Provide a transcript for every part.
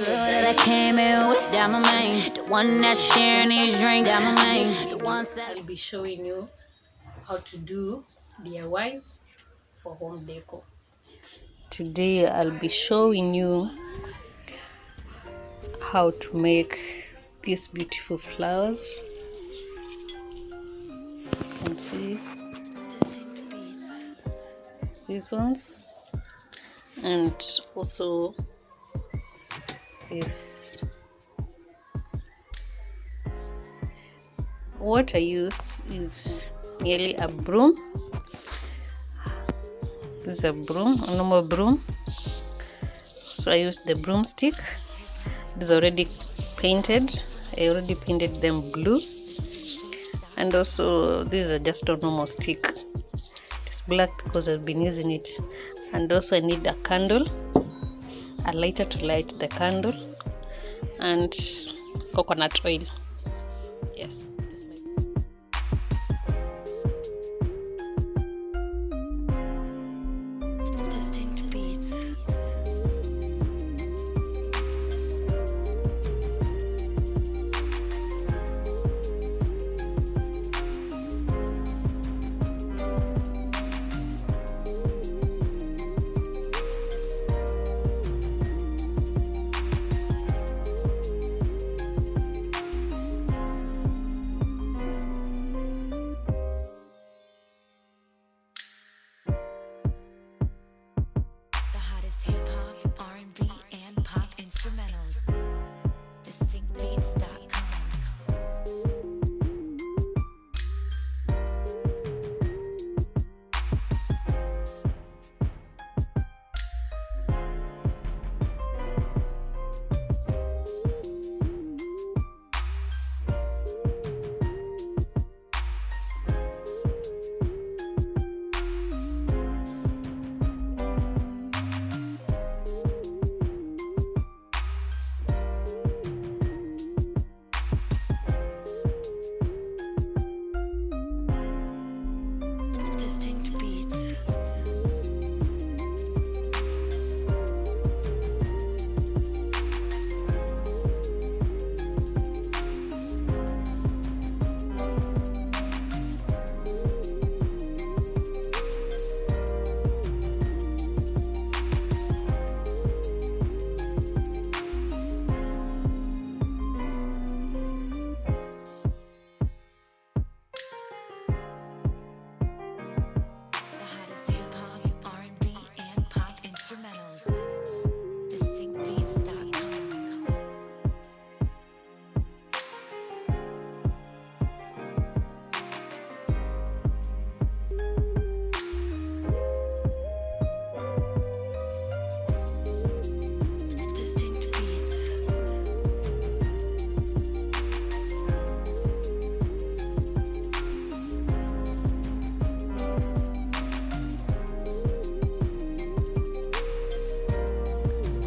that I came in with, down my main. The one that's sharing these drinks, down my main. The ones that I'll be showing you how to do DIYs for home decor. Today I'll be showing you how to make these beautiful flowers. You can see these ones, and also this. What I used is merely a broom. This is a broom, a normal broom. So I used the broomstick. It is already painted. I already painted them blue. And also these are just a normal stick. It's black because I've been using it. And also I need a candle, a lighter to light the candle, and coconut oil. Yes. distinct beats. The hottest hip hop, R&B, and pop instrumentals. DistinctBeats.com. Distinct beats. The hottest hip hop, R&B, and pop instrumentals. DistinctBeats.com. Distinct beats.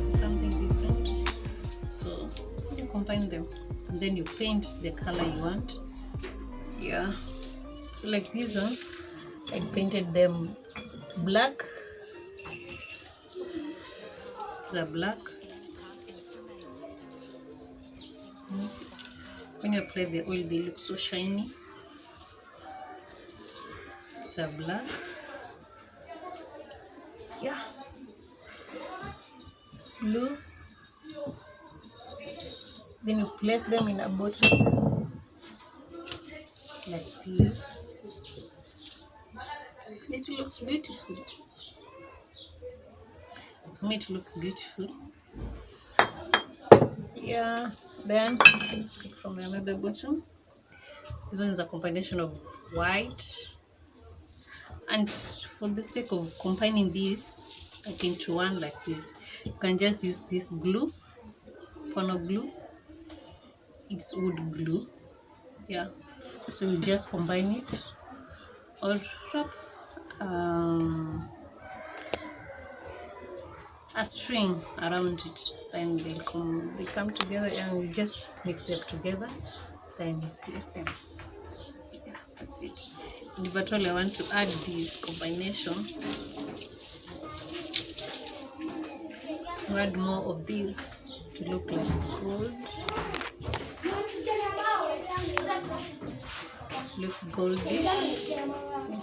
Something different. So you combine them and then you paint the color you want. Yeah. So like these ones, I painted them black. These are black. When you apply the oil, they look so shiny. These are black. Yeah. Blue. Then you place them in a bottle like this. It looks beautiful. For me, it looks beautiful. Yeah. Then from another bottle, this one is a combination of white, and for the sake of combining this like into one like this, you can just use this glue, pano glue. It's wood glue. Yeah. So you just combine it or wrap a string around it, then they come together, and you just mix them together, then place them. Yeah, that's it. But all I want to add this combination, add more of these to look like gold. Look goldy. See?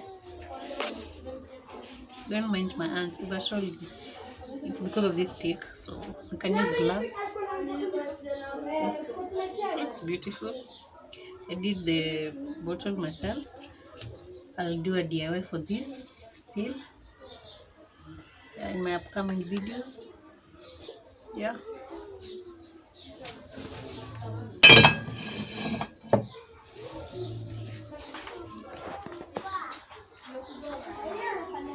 Don't mind my hands, but surely it's because of this stick, so you can use gloves. So it looks beautiful. I did the bottle myself. I'll do a DIY for this still in my upcoming videos. Yeah.